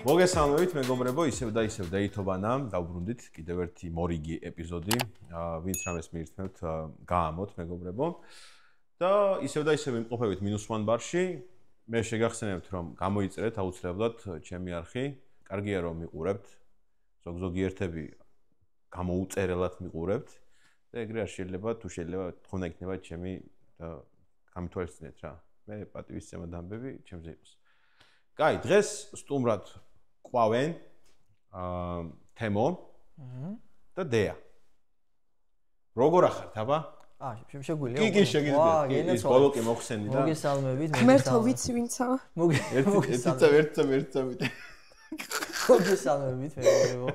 მოგესალმებით მეგობრებო, ისევ და ისევ დაითობანა, დავბრუნდით კიდევ ერთი მორიგი ეპიზოდი, ვინც რამეს მიირთმევთ, გაამოთ მეგობრებო. და ისევ და ისევ იმყოფებით -1 ბარში. მე შეგახსენებთ, რომ გამოიწერეთ აუცილებლად ჩემი არხი. კარგია რომ მიყურებთ. ზოგიერთები გამოუწერელად მიყურებთ და ეგრე არ შეიძლება, თუ შეიძლება თქონა იქნება ჩემი გამითვალისწინეთ რა. მე პატივისცემა დამბები ჩემზე იყოს. კაი, დღეს სტუმრად ყვავენ თემო და დეა. როგორ ახართ, აბა? შეგვიძლია. კი, შეგიძლიათ. ის ბოლო კი მოხსენი და. მოგესალმებით. ღმერთო ვიცი ვინცა. ერთ მოგესალმებით, მეგობრებო.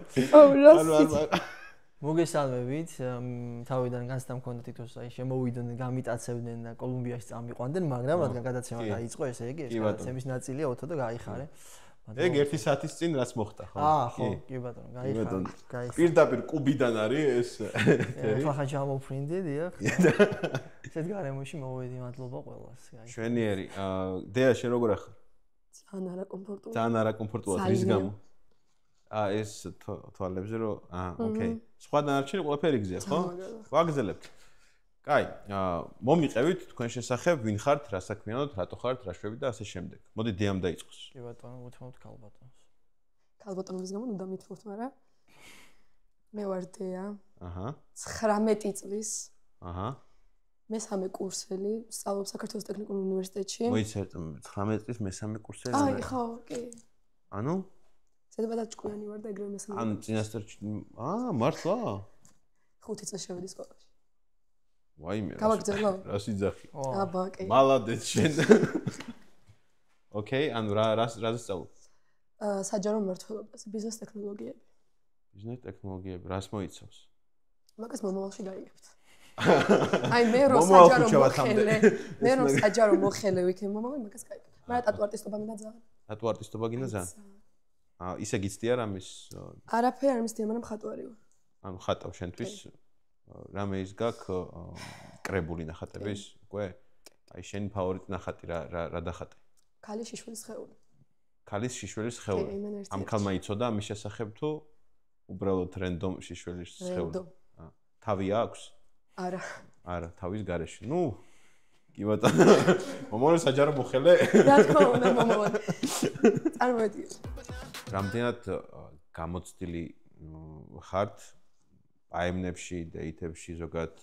მოგესალმებით. თავიდან განცდა მქონდა თითქოს აი შემოვიდნენ, გამიტაცებდნენ და კოლუმბიაში წამიყვანდნენ, მაგრამ რადგან გადაცემა დაიწყო, ესე იგი, ეს გადაცემის ნაწილია ოთო და გაიხარე. ეგ 1 საათის წინ რაც მოხდა, ხო? ხო, კი ბატონო, გაიხარე. პირდაპირ კუბიდან არის ეს ეთერი. ხახა ჩამოფრინდი, დიახ. ესეთ გარემოში მოვედი, მადლობა ყველას. შვენიერი. დეა, შენ როგორ ახარ? ძალიან არაკომფორტულად, რის გამო? ეს თვალებზე რომ ოკეი. სხვა დანარჩენი ყველაფერი გზია, ხო? ვაგზელებთ. კაი, მომიყევით თქვენ შესახებ, ვინ ხართ, რა საქმიანობთ, რატო ხართ, რა შვებით და ასე შემდეგ. მოდი დეამ დაიწყოს. კი ბატონო, უთმობთ ქალბატონს. ქალბატონობის გამო უნდა მithvot, მაგრამ მე ვარ დეა. 19 წლის. მესამე კურსელი, სწავლობ საქართველოს ტექნიკურ უნივერსიტეტში. მოიცეთ 19 წლის მესამე კურსელი? აი, ხო, კი. ანუ? ზედმეტად ჭკვიანი ვარ და ეგრევე მესამე. ანუ წინასწარ მართლა? 5 წელი შევედი სკოლაში. ვაიმე. გავაგზავნო? რა სიძახი. აბა, კი. მალადეც შენ. ოკეი, ანუ რა სწავლობ? საჯარო მმართველობაზე, ბიზნეს ტექნოლოგიები. ბიზნეს ტექნოლოგიები, რას მოიცავს? მაგას მომავალში გაიგებთ. აი მე რომ საჯარო მოხელე ვიქნებ მომავალ მაგას გაიგებ. მაგრამ ტატუ არტისტობა მინდა ძალიან. ტატუ არტისტობა გინდა ძალიან? ისე გიცდია რამის? არაფერი არ მისდია, მაგრამ ხატვარი ვარ. ანუ ხატავ შენთვის რამე ის გაქვს კრებული ნახატების უკვე? აი შენი ფავორიტი ნახატი რა დახატე? ქალის შიშველის სხეული. ქალის შიშველის სხეული. ამ ქალმა იცოდა ამის შესახებ თუ უბრალოდ რენდომ შიშველის სხეული? თავი აქვს? არა, თავის გარეშე. ნუ კი ბატონო. მომავალ საჯარო მოხელე? რა თქმა უნდა, მომავალ. წარმოვიდგინე. რამდენად გამოცდილი ხართ აემნებში, დეითებში, ზოგადად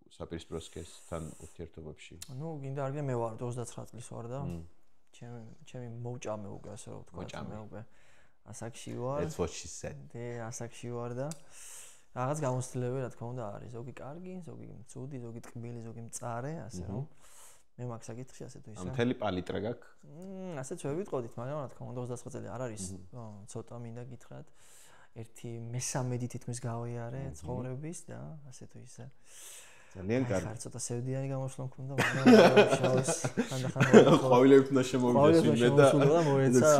საპირისპირო სქესთან ურთიერთობებში? ნუ გინდა არ გინდა მე ვარ 29 წლის ვარ და ჩემი მოუჭამე უკვე ასე რომ ვთქვა, მე უკვე ასაკში ვარ. That's what she said. ასაკში ვარ და რაღაც გამოცდილები რა თქმა უნდა არის. ზოგი კარგი, ზოგი მცუდი, ზოგი ტკბილი, ზოგი მწარე, ასე რომ მე მაგ საკითხში ასე თუ ისე. მთელი პალიტრა გაქვს? ასეც ვერ ვიტყოდით, მაგრამ რა თქმა უნდა 29 წელი არ არის ცოტა მინდა გითხრათ. 1/3 თითქმის გავიარე ცხოვრების და ასე თუ ისე. ძალიან კარგი. ხარ ცოტა სევდიანი გამოშლა მქონდა, მაგრამ შავს ხანდახან ყვავილებით უნდა შემოვიდეს ვინმე და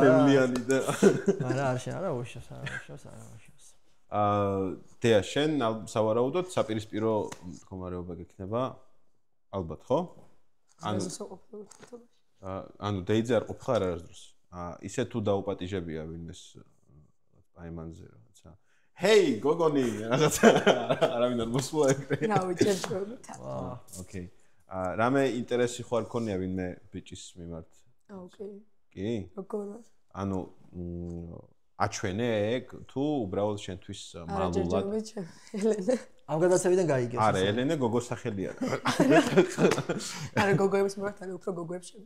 ცემლიანი და არა უშავს. დეა შენ სავარაუდოდ საპირისპირო მდგომარეობა გექნება ალბათ, ხო? ანუ დეიძე არ ყოფ ხარ არასდროს. ისე თუ დაუპატიჟებია ვინმეს აიმანზე რაღაცა. ჰეი, გოგონი, რაღაცა არავინ არ მოსულა ეგრე. რა უჭერჭობთ. ოკეი. რამე ინტერესი ხო არ ქონია ვინმე ბიჭის მიმართ? ოკეი. კი? როგორ? ანუ აჩვენე ეგ თუ უბრალოდ შენთვის მალულად? ელენე. ამ გადაცემიდან გაიგეს. არა, ელენე გოგოს სახელი არა. არა, გოგოების მიმართ არა, უფრო გოგოებს შენ.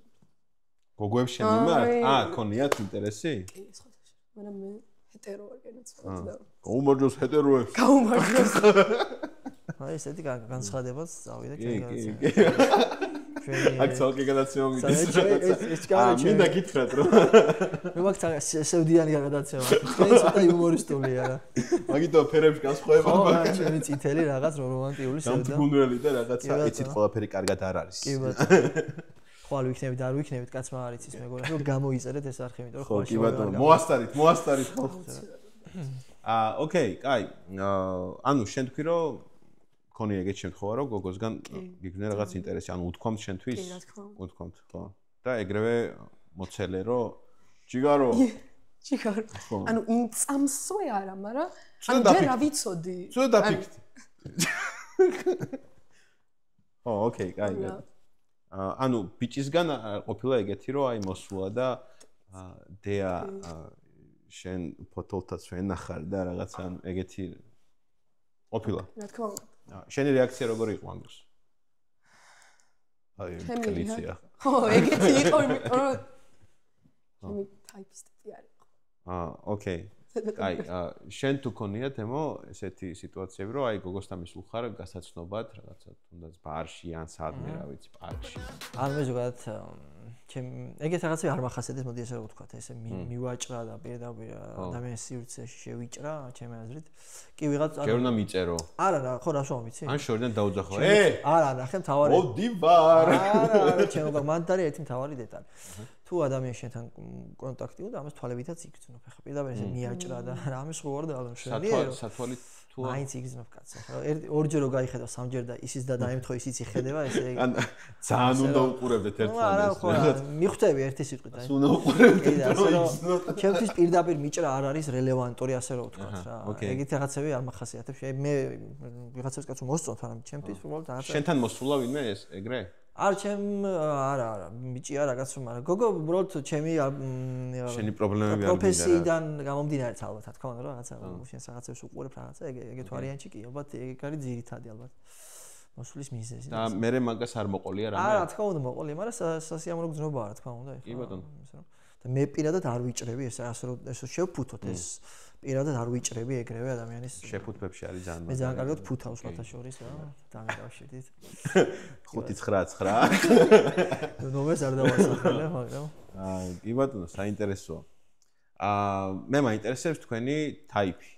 გოგოებს შენ მიმართ? ქონიათ ინტერესი? კი, სხვადასხვა. მაგრამ მე ჰეტერო ვარ, კენოც და. გაუმარჯოს ჰეტეროებს. გაუმარჯოს. აი ესეთი განცხადებაც წავიდა ჩემი გადაცემა. აქ ცალკე გადაცემა მიდის. ეს კარი მინდა გითხრათ რომ მე მაგ სევდიანი გადაცემა. თქვენი ცოტა იუმორისტულია რა. მაგითო ფერებში განსხვავება მაქვს. ჩემი წითელი რაღაც რომანტიული სევდა. დამდგუნველი და რაღაცა იცით ყველაფერი კარგად არ არის. კი ბატონო. ხვალ ვიქნებით და არ ვიქნებით, კაცმა არ იცის მეგობრებო, რომ გამოიწერეთ ეს არხი, იმიტომ რომ ხო, კი ბატონო, მოასტარით ხალხს. ოკეი, კაი. ანუ შენ თქვი რომ ქონი ეგეთ შემთხვევა რომ გოგოსგან გიგზნე რაღაც ინტერესი, ანუ უთქვამთ შენთვის? კი, რა თქმა უნდა. უთქვამთ, ხო. და ეგრევე მოცელე რომ ჯიგარო. ანუ იმ წამსვე არა, მაგრამ ანუ ჯერ რა ვიცოდი. სულ დაფიქრდი. ო, ოკეი, კაი. ანუ ბიჭისგან ყოფილა ეგეთი რომ აი მოსულა და დეა შენ ფოტოთაც ვენახარ და რაღაცა ეგეთი ყოფილა. რა თქმა უნდა. შენი რეაქცია როგორი იყო ამ დროს? აი, კლიცია. ხო, ეგეთი იყო, იმიტომ რომ ჩემი ტაიპისტი არ იყო. ოკეი. აი, შენ თუ ქონია თემო ესეთი სიტუაციები, რომ აი გოგოსთან მისულ ხარ გასაცნობად, რაღაცა თუნდაც ბარში ან სადმე, რა ვიცი, პარკში. ან მე ზოგადად ეგეთ რაღაცები არ მახასიათებს, მოდი ესე რომ ვთქვათ, ესე მივაჭრა და პირდაპირ ადამიანის სივრცეში შევიჭრა, ჩემი აზრით. კი ვიღაც შენ უნდა მიწერო. არა, ხო რა შევამ ვიცი? ან შორიდან დაუძახო. არა, ნახე მთავარი. მოდი ვარ. არა, ჩემ უკვე მანდარი ერთი მთავარი დეტალი. თუ ადამიანს შენთან კონტაქტი უნდა, ამას თვალებითაც იგრძნობ. ახლა პირდაპირ ესე მიაჭრა და რამე სხვა და აღნიშნულია. სათვალით თუ მაინც იგრძნობ კაცო. ორჯერ რო გაიხედა, სამჯერ და ისიც და დაემთხო ისიც იხედება, ესე ან ძალიან უნდა უყურებდეთ ერთმანეთს. არა, ხო, მიხვდები ერთი სიტყვით. უნდა უყურებდეთ. ჩემთვის პირდაპირ მიჭრა არ არის რელევანტური, ასე რომ ვთქვათ რა. ეგეთი რაღაცები არ მახასიათებს. მე ვიღაცებს კაცო მოსწონთ, მაგრამ ჩემთვის უბრალოდ რაღაცა. შენთან მოსულა ვინმე ეს ეგრე? არა, მიჭი არა კაცო, მაგრამ გოგო უბრალოდ ჩემი შენი პრობლემები არ პროფესიიდან გამომდინარე ალბათ, რა თქმა უნდა, რაღაცა შენს რაღაცებს უყურებ რაღაცა, ეგეთ ვარიანტი კი, ალბათ ეგ არის ძირითადი ალბათ. მოსulis მიზეზი. და მე მაგას არ მოყოლია რამე? არა, რა თქმა უნდა მოყოლია, მაგრამ სასიამოვნო გზნობაა, რა თქმა უნდა, კი ბატონო. და მე პირადად არ ვიჭრები ესე რომ შევფუთოთ ეს პირადად არ ვიჭრები ეგრევე ადამიანის შეფუთბებში არის ძალიან მე ძალიან კარგად ფუთავს მათ შორის რა დამეკავშირდით 599 ნომერს არ დავასახელე მაგრამ კი ბატონო საინტერესოა მე მაინტერესებს თქვენი ტაიპი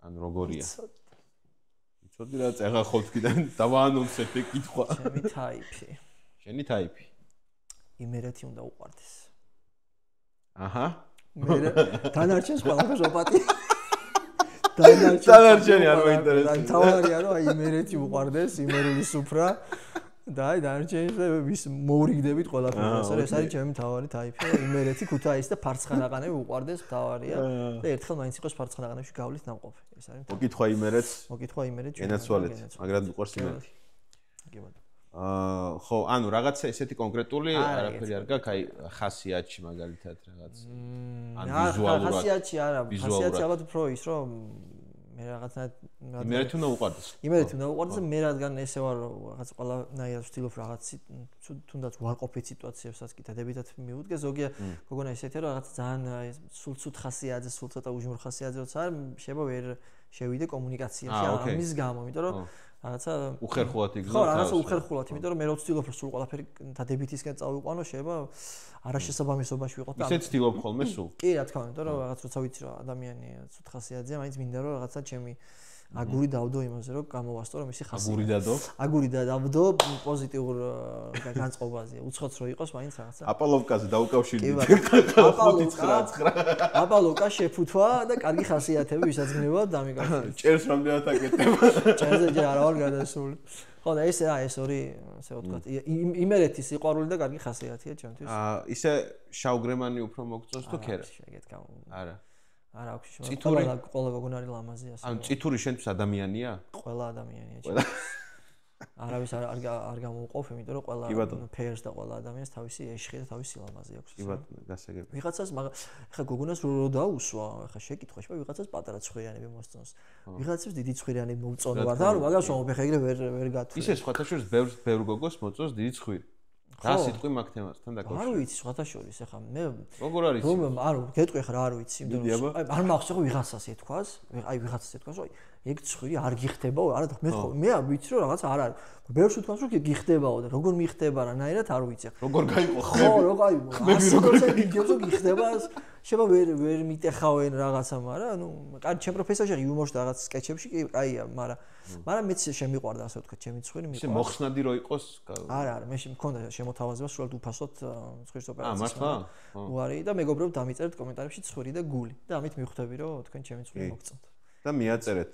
ანუ როგორია იცოდი რა წეღა ხოლმე დავაანონსებ ეგ კითხვა შენი ტაიპი იმერეთი უნდა უყვარდეს აჰა მე დანარჩენს ყველაფერს ვაპატი დანარჩენი არ მოინტერესებს თავარია რომ აი იმერეთი უყვარდეს იმერული სუფრა და აი დანარჩენი ვის მოურიგდებით ყველაფერს ეს არის ჩემი თავარი ტაიპი იმერეთი ქუთაისი და ფარცხანაყანები უყვარდეს თავარია და ერთხელ მაინც იყოს ფარცხანაყანებში გავლის ნამყოფი ეს არის მოკითხვა იმერეთი ენაცვალეთ მაგრამ უყვარს იმერეთი კი ბატონო ხო, ანუ რაღაცა ესეთი კონკრეტული არაფერი არ გაქვს, აი ხასიათში მაგალითად რაღაც. ან ვიზუალურად. ხასიათში არა, ხასიათი ალბათ უფრო ის, რომ მე რაღაცნაირად იმერეთი უნდა უყვარდეს. იმერეთი უნდა უყვარდეს, მე რადგან ესე ვარ რაღაც ყველანაირად ვცდილობ რაღაც თუნდაც უარყოფით სიტუაციებსაც კი დადებითად მიუდგე, ზოგია გოგონა ისეთია რომ რაღაც ძალიან სულ ცუდ ხასიათზე, სულ ცოტა უჟმურ ხასიათზე როცა არ შეება ვერ შევიდე კომუნიკაციაში ამის გამო, იმიტომ რომ რაღაცა უხერხულად იგზავნა. ხო, რაღაცა უხერხულად, იმიტომ რომ მე რო ვცდილობ რომ სულ ყველაფერი დადებითისკენ წავიყვანო, შეიძლება არაშესაბამისობაში ვიყო და ისე ვცდილობ ხოლმე სულ. კი, რა თქმა უნდა, რომ რაღაც როცა ვიცი რომ ადამიანი ცუდ ხასიათზეა, მაინც მინდა რომ რაღაცა ჩემი აგური დავდო იმაზე რომ გამოვასწრო რომ ისი ხასიათი. აგური დავდო პოზიტიურ განწყობაზე. უცხოც რო იყოს, მაინც რაღაცა. აპალოვკაზე დაუკავშირდით. აპალოვკა შეფუთვა და კარგი ხასიათები ვისაც გნებავ დამიკავშირდით. ჭერს რამდენად აკეთება. ჭერზე ჯერ არ ვარ გადასული. ხო და ეს ორი ასე ვთქვათ, იმერეთის სიყვარული და კარგი ხასიათია ჩემთვის. ისე შავგრემანი უფრო მოგწონს თუ ქერა? ეგეთ გამო. არა. არა აქვს შემოწმება ყველა გოგონა არის ლამაზი ასე. ანუ წითური შენთვის ადამიანია? ყველა ადამიანია ჩემთვის. არავის არ გამოვყოფ, იმიტომ რომ ყველა ფერს და ყველა ადამიანს თავისი ეშხი და თავისი ლამაზი აქვს. კი ბატონო, გასაგები. ვიღაცას ხა გოგონას რო დაუსვა, ხა შეკითხვა, შეიძლება ვიღაცას პატარა ცხვირიანები მოსწონს. ვიღაცებს დიდი ცხვირიანები მოწონვარ და ანუ მაგას ვამბობ, ხა ეგრე ვერ გათვლი. ისე სხვათა შორის ბევრ გოგოს მოწონს დიდი ცხვირი. რა სიტყვი მაგ თემასთან დაკავშირებით? არ ვიცი სხვათა შორის, ხა მე როგორ არის? ანუ გეტყვი ხა რა არ ვიცი, იმიტომ რომ არ მახსოვს ვიღაცას ეთქვას, აი ვიღაცას ეთქვას, რომ ეგ ცხვირი არ გიხდებაო, არა მე არ ვიცი რომ რაღაც არ არის. ბევრს უთქვას რომ გიხდებაო და როგორ მიხდება რანაირად არ ვიცი. როგორ გაიყო ხო, როგორ გაიყო? 100% გიხდება შეიძლება ვერ მიტეხავენ რაღაცა, მაგრამ ანუ კარგი ჩემ პროფესორში იუმორში და რაღაც სკეჩებში კი კაია, მაგრამ მეც შემიყვარდა ასე ვთქვათ, ჩემი ცხვირი მიყვარდა. ისე მოხსნადი რო იყოს? არა, მე მქონდა შემოთავაზება სულად უფასოდ ცხვირის ოპერაციას. მართლა? უარი და მეგობრებო დამიწერეთ კომენტარებში ცხვირი და გული და ამით მივხვდები რომ თქვენ ჩემი ცხვირი მოგწონთ. და მიაწერეთ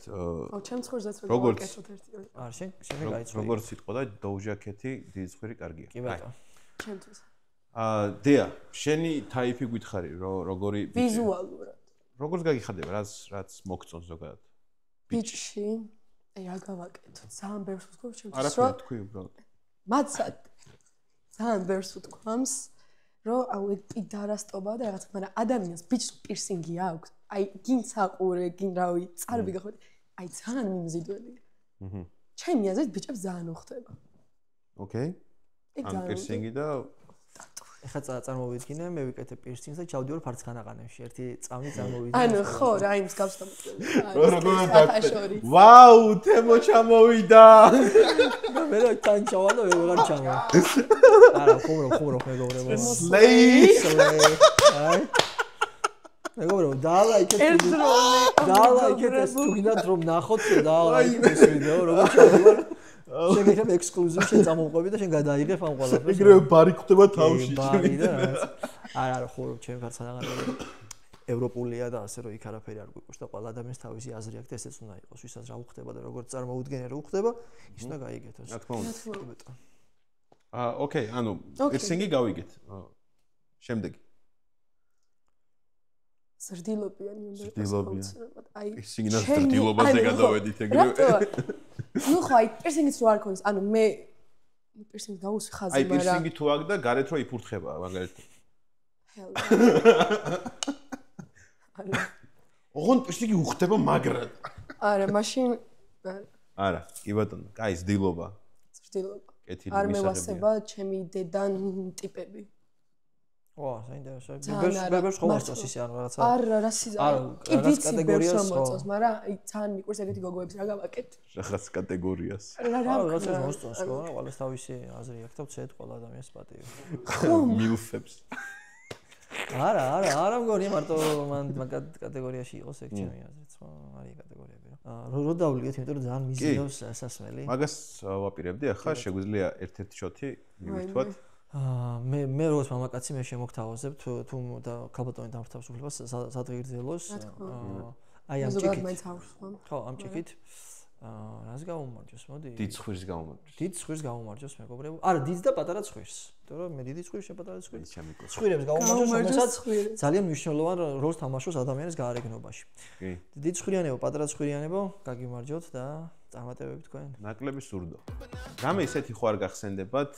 ჩემ ცხვირზეც როგორც არ შენ გაიცხოვე. როგორც სიტყვა და დოუჟაკეთი დიდი ცხვირი კარგია. კი ბატონო. ჩემთვის. დია, შენი ტაიპი გითხარი, როგორი ვიზუალურად. როგორც გაგიხადება, რაც მოგწონს ზოგადად? ბიჭში, რა გავაკეთო? ძალიან ბევრს ვთქვი ჩემთვის, არაფერი თქვი უბრალოდ. მაცად. ძალიან ბევრს ვთქვამს, რომ აუ ეგ პიდარასტობა და რაღაც, მაგრამ ადამიანს ბიჭს პირსინგი აქვს. აი, გინ საყურე, გინ რავი, წარბი გახოთ. აი, ძალიან მიმზიდველი. ჩემი აზრით ბიჭებს ძალიან უხდება. ოკეი. ამ პირსინგი და ეხლა წარმოვიდგინე, მე ვიკეთებ პირსინგს და ჩავდივარ ფარცხანაყანებში, ერთი წამი წარმოვიდგინე. ანუ ხო, რა იმის გავს დამოწევი. როგორ დაწე? ვაუ, თემო ჩამოვიდა. მე რა თან ჩავა და ვეღარ ჩავა. არა, ხუმრო მეგობრებო. სლეი. აი. მეგობრებო, დალაიქეთ თუ გინდათ რომ ნახოთ დალაიქეთ ეს ვიდეო, როგორ ჩავდივარ. შეგექებ ექსკლუზივ შენ წამოვყვები და შენ გადაიღებ ამ ყველაფერს. ეგრევე ბარი ხდება თავში. ბარი და არა ხო ჩემ ფარცხანაყანები ევროპულია და ასე რომ იქ არაფერი არ გვიყვარს და ყველა ადამიანს თავისი აზრი აქვს და ესეც უნდა იყოს, ვისაც რა უხდება და როგორც წარმოუდგენია რა უხდება, ის უნდა გაიგეთოს. რა თქმა უნდა. ოკეი, ანუ პირსინგი გავიგეთ. შემდეგი. ზრდილობიანი უნდა იყოს. აი, პირსინგი და ზრდილობაზე გადავედით ეგრევე. ნუ ხო, აი, პირსინგიც რო არ ქონდეს, ანუ მე პირსინგს გავუსვი ხაზი, მაგრამ აი, პირსინგი თუ აქვს და გარეთ რო იფურთხება, მაგალითად. ჰელ. ოღონდ პირსინგი უხდება მაგრად. არა, მაშინ არა, კი ბატონო, კაი, ზრდილობა. ზრდილობა. კეთილი არ მევასება ჩემი დედან ტიპები. ვა, საინტერესოა. ბებერს ხო მოსწონს ისე ანუ რაღაცა. არა, რა სიზარი. კი ვიცი კატეგორიას მოსწონს, მაგრამ აი ძალიან მიყვარს ეგეთი გოგოებს რა გავაკეთე. რაღაც კატეგორიას. რაღაცას მოსწონს ხო, ყველას თავისი აზრი აქვს და ვცეთ ყველა ადამიანს პატივი. ხო, მილფებს. არა მგონი მარტო მან კატეგორიაში იყოს ეგ ჩემი აზრით, ხო, არის კატეგორიები რა. რო დავლიეთ, იმიტომ რომ ძალიან მიზიდავს სასმელი. მაგას ვაპირებდი, ახლა შეგვიძლია ერთ-ერთი შოთი მივირთვათ. მე როგორც მამაკაცი მე შემოგთავაზებ თუ და ქალბატონი დამრთავს უფლებას სადღეგრძელოს აი ამ ჭიქით ხო ამ ჭიქით რას გამომარჯოს მოდი დიდ ცხვირს გამომარჯოს დიდ ცხვირს გამომარჯოს მეგობრებო არა დიდ და პატარა ცხვირს იმიტომ რომ მე დიდი ცხვირი პატარა ცხვირი ცხვირებს გამომარჯოს რომელსაც ძალიან მნიშვნელოვან როლს თამაშობს ადამიანის გაარეგნობაში კი დიდ ცხვირიანებო პატარა ცხვირიანებო გაგიმარჯოთ და წარმატებები თქვენ ნაკლები სურდო რამე ისეთი ხო არ გახსენდებათ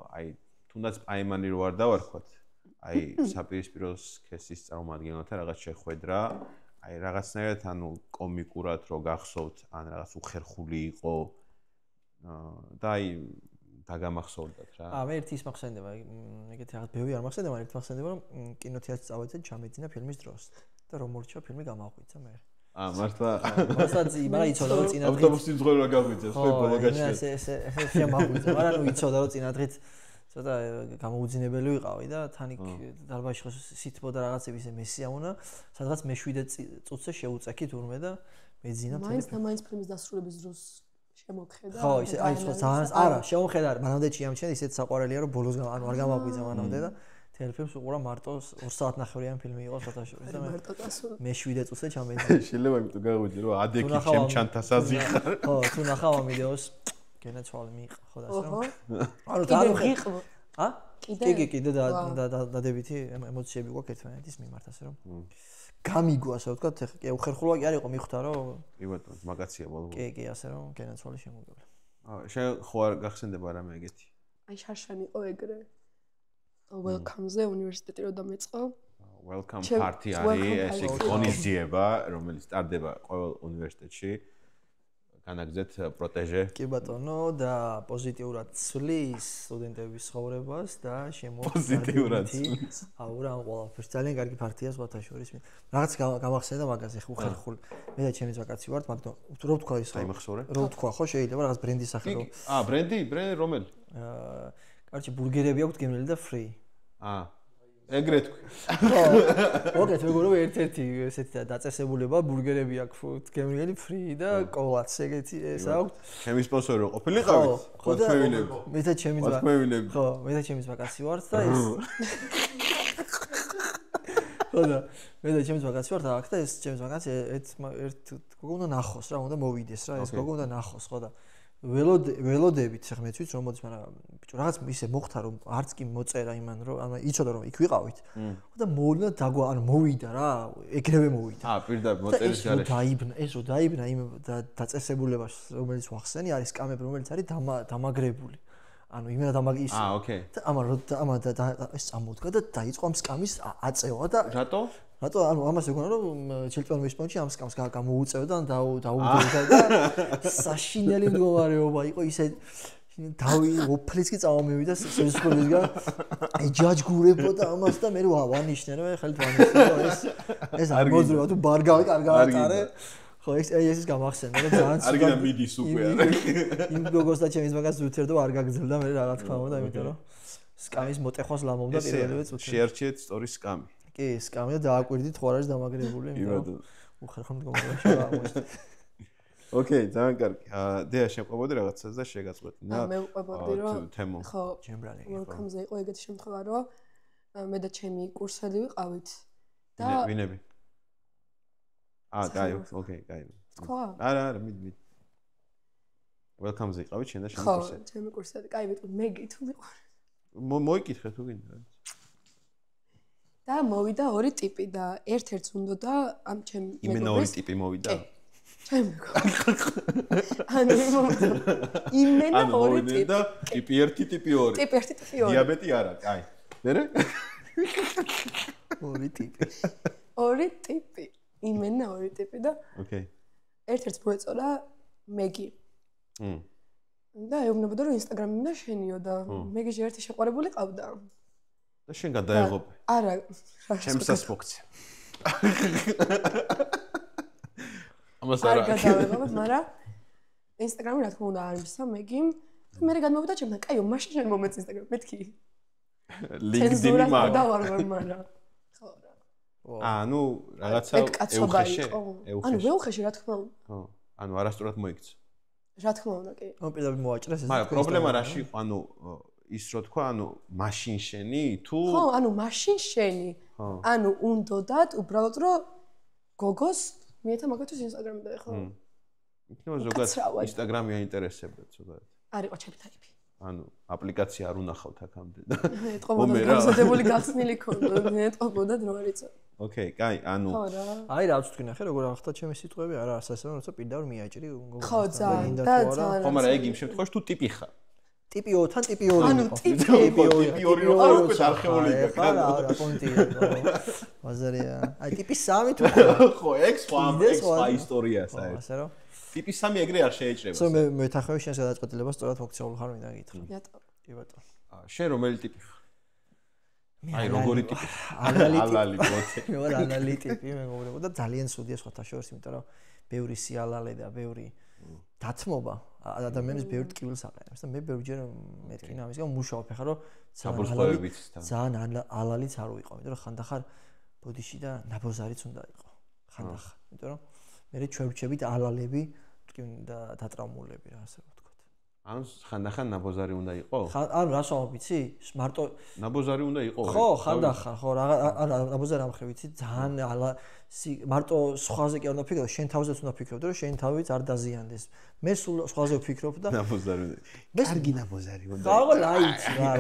აი თუნდაც აიმანი რო არ დავარქვათ აი საპირისპირო სქესის წარმომადგენელთა რაღაც შეხვედრა აი რაღაცნაირად ანუ კომიკურად რო გახსოვთ ან რაღაც უხერხული იყო და აი დაგამახსოვრდათ რა მე ერთი ის მახსენდება ეგეთი რაღაც ბევრი არ მახსენდება ერთი მახსენდება რომ კინოთეატრში წავედი ჩამეძინა ფილმის დროს და რომ მორჩა ფილმი გამაღვიძა მე მართლა მასაც მაგრამ იცოდა რომ წინა დღით ავტობუსი მძღოლ რა გაღვიძებს ხო ბოლოგაში ესე შემაღვიძა მაგრამ ნუ იცოდა რომ წინა დღით ცოტა გამოუძინებელი ვიყავი და თან იქ დარბაზში ხო სითბო და რაღაცები ისე მესიამონა სადღაც მე-7 წუთზე შეუწექი თურმე და მეძინა მაინც ფილმის დასრულების დროს შემოხედა ხო ისე აი ხო ძალიან არა შემოხედა მანამდე ჩიამჩნია ისეთ საყვარელია რომ ბოლოს ანუ არ გამაგვიძა მანამდე და თელ ფილმს უყურა მარტო 2 საათნახევრიანი ფილმი იყო სათავშორის და მე 7 წუთზე ჩამეძინა შეიძლება იმიტომ გაღვიძე რომ ადექი ჩემ ჩანთასაზი ხარ ხო თუ ნახავ ამ ვიდეოს გენაცვალე მიიყ ხო და ასე ანუ დაიღო კიდე დადებითი ემოციები გვაქვს ერთმანეთის მიმართ ასე რომ გამიგო ასე ვთქვათ ეხლა კი უხერხულვა კი არ იყო მიხვდა რომ კი ბატონო მაგაცია ბოლო კი ასე რომ გენაცვალე შემოგებლა შენ ხო არ გახსენდება რამე ეგეთი აი შარშანი იყო ეგრე welcome-ზე უნივერსიტეტი რო დამეწყო welcome party არის ეს ღონისძიება რომელიც ტარდება ყოველ უნივერსიტეტში განაგზეთ პროტეჟე კი ბატონო და პოზიტიურად ცვლის სტუდენტების ცხოვრებას და პოზიტიურად ცვლის აუ რა ყველაფერს ძალიან კარგი პარტია სხვათა შორის რაღაც გამახსენდა მაგაზე ხო ხერხული მე და ჩემი ზვაკაცი ვართ მაგრამ რო ვთქვა ის რო ვთქვა ხო შეიძლება რაღაც ბრენდის სახე რო ბრენდი რომელი კარჩი ბურგერები აქვს გემრიელი და ფრი ეგრე თქვი. მოგეთ მეგობრებო ერთ-ერთი ესეთი დაწესებულება ბურგერები აქვს გემრიელი ფრი და კოლაც ეგეთი ეს აქვს. ჩემი სპონსორი ყოფილიყავით? ხო და მე და ჩემი ძმა. ხო, მე და ჩემი ძმა კაცი ვართ და ეს ხო და მე და ჩემი ძმა კაცი ვართ აქ და ეს ჩემი ძმა კაცი ერთ გოგო უნდა ნახოს რა, უნდა მოვიდეს რა, ეს გოგო უნდა ნახოს ხო და ველოდებით ხა მეც ვიცი რომ მოდის, მაგრამ ბიჭო რაღაც ისე მოხდა რომ არც კი მოწერა იმან რომ ანუ იცოდა რომ იქ ვიყავით. ხო და მოვიდა ანუ მოვიდა რა, ეგრევე მოვიდა. პირდაპირ მოწერის გარეშე. ეს რო დაიბნა იმ დაწესებულებას რომელიც ვახსენი არის სკამები რომელიც არის დამაგრებული. ანუ იმენა დამაგის. ოკეი. და ამა ეს წამოდგა და დაიწყო ამ სკამის აწევა და რატო? რატო ანუ ამას ეგონა რომ ჩელტონ ვისპონჩი ამ სკამს გამოუწევდა და დაუდევდა და საშინელი მდგომარეობა იყო ისე დავი ოფლიც კი წამომივიდა სესკოლისგან ეჯაჯგურებოდა ამას და მე ვანიშნე რომ ხელით ვანიშნე ეს არ მოძრაობა თუ ბარგავი კარგად ატარე ხო ეს გამახსენდა რომ ძალიან არ გინდა მიდის უკვე არა იმ გოგოს და ჩემის მაგას უთერდა არ გაგზელდა მე რა თქმა უნდა იმიტომ რომ სკამის მოტეხვას ლამობდა პირველივე წუთში შეერჩიეთ სტორის სკამი კი სკამი და დააკვირდით ხო არ არის დამაგრებული იმიტომ რომ უხერხო მდგომარეობაში აღმოჩნდა ოკეი ძალიან კარგი დეა შეყვებოდი რაღაცას და შეგაწყვეტინა მე ვყვებოდი რომ თემო ხო ჩემბრალი welcome-ზე იყო ეგეთი შემთხვევა რომ მე და ჩემი კურსელი ვიყავით და ვინები კაი ოკეი კაი თქვა არა მიდი welcome-ზე იყავით შენ და შენი კურსელი ხო ჩემი კურსელი კაი მეტყვი მე გითუ მიყვარ მოიკითხე თუ გინდა და მოვიდა ორი ტიპი და ერთ-ერთს უნდა და ამ ჩემ იმენა ორი ტიპი მოვიდა ჩემ ანუ იმენა ორი ტიპი და ტიპი 1 ტიპი 2 ტიპი 1 ტიპი 2 დიაბეტი არა კაი მერე ორი ტიპი ორი ტიპი იმენა ორი ტიპი და ოკეი ერთ-ერთს მოეწოდა მეგი და ეუბნებოდა რომ ინსტაგრამი უნდა შენიო და მეგიში ერთი შეყვარებული ყავდა და შენ გადაეღობე არა ჩემსას მოგცე ამას არა არ გადავეღობ მაგრამ ინსტაგრამი რა თქმა უნდა არ მისცა მეგიმ და მე გადმოვიდა ჩემთან კაიო მაშინ შენ მომეც ინსტაგრამი მეთქი LinkedIn-ი მაგ დავარვარ მაგრამ ხო რა ანუ რაღაცა ეუხეშე ანუ ვეუხეშე რა თქმა უნდა ხო ანუ არასწორად მოიქცა რა თქმა უნდა კი ანუ პირდაპირ მოაჭრეს ეს მაგრამ პრობლემა რაში იყო ანუ ის რო თქვა ანუ მაშინ შენი თუ ხო ანუ მაშინ შენი ანუ უნდათ უბრალოდ რომ გოგოს მიეთა მაგათოს ინსტაგრამი და ხო იქნება ზოგადად ინსტაგრამი აინტერესებდათ ზოგადად არ იყო ჩემი ტაიპი ანუ აპლიკაცია არ უნახავთ აქამდე და ეტყობოდა გამზადებული გახსნილი ქონდა ეტყობოდა რომ არ იცო ოკეი კაი ანუ ხო რა აი რა ვთქვი ნახე როგორ ახლა ჩემი სიტყვები არა ასასე როცა პირდაპირ მიაჭრი გოგოს ხო ძალიან და ძალიან ხო მაგრამ ეგ იმ შემთხვევაში თუ ტიპი ხარ ტიპი 2-თან ტიპი 2 ანუ ტიპი 2 უკვე არქეოლოგი ხარა რა პონტია ბაზარია აი ტიპი 3 თუ ხო ეგ სხვა ისტორიაა საერთოდ ასე რომ ტიპი 3 ეგრე არ შეეჭრება სო მე თახევი შენს გადაწყვეტილებას სწორად ფუნქციონალ ხარ მინდა გითხრა ბატონო კი ბატონო შენ რომელი ტიპი ხარ აი როგორი ტიპი ალალი ბოთე მე ვარ ალალი ტიპი მეგობრებო და ძალიან სუდია სხვათა შორის იმიტომ რომ ბევრი სიალალე და ბევრი დათმობა ადამიანის ბევრ ტკივილს აყენებს და მე ბევრჯერ მეთქინა ამის გამო მუშაობ ხარ რომ ძალიან ალალიც არ ვიყო იმიტომ რომ ხანდახარ ბოდიში და ნაბოზარიც უნდა იყო ხანდახარ იმიტომ რომ მე ჩვევჩებით ალალები და დატრაუმულები რა ასე ვთქვათ ანუ ხანდახან ნაბოზარი უნდა იყო ანუ რას ვამბობ ვიცი მარტო ნაბოზარი უნდა იყო ხო ხანდახან ხო რა ნაბოზარი ამხრივ ვიცი ძალიან მარტო სხვაზე კი არ უნდა ფიქრო შენ თავზეც უნდა ფიქრობდე რომ შენ თავიც არ დაზიანდეს მე სულ სხვაზე ვფიქრობ და ნაბოზარი კარგი ნაბოზარი უნდა ხო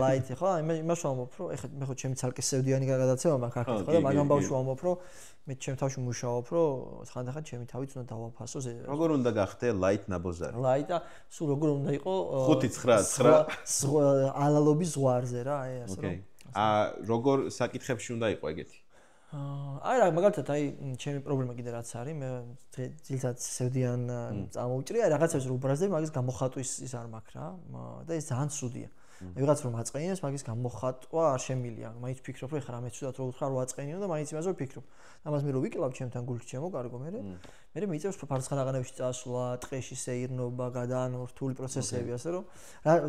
ლაითი ხო იმას ვამბობ რომ ეხლა მე ხო ჩემი ცალკე სევდიანი გადაცემა მაქვს აქეთ ხო და მაგამ ბავშვი ვამბობ რომ მე ჩემ თავში მუშაობ რომ ხანდახან ჩემი თავიც უნდა დავაფასო როგორ უნდა გახდე ლაით ნაბოზარი ლაით და სულ როგორ უნდა იყო 5-9 ალალობის ზღვარზე რა აი ასე რომ როგორ საკითხებში უნდა იყო ეგეთი აი რა მაგალითად აი ჩემი პრობლემა კიდე რაც არის მე ძილსაც სევდიან წამოვჭრი აი რაღაცებს რო უბრაზდები მაგის გამოხატვის ის არ მაქვს რა და ეს ძალიან ცუდია ვიღაც რომ აწყენინებს, მაგის გამოხატვა არ შემილია. მაინც ფიქრობ, რომ ეხლა რამე ცუდად რო უთხრა, რო აწყენინო და მაინც იმაზე ვფიქრობ. ამას მე რო ვიკლავ ჩემთან გულში ჩემო კარგო, მე მეიწევს ფარცხანაღანებში წასვლა, ტყეში სეირნობა, გადაანო რთული პროცესები, ასე რომ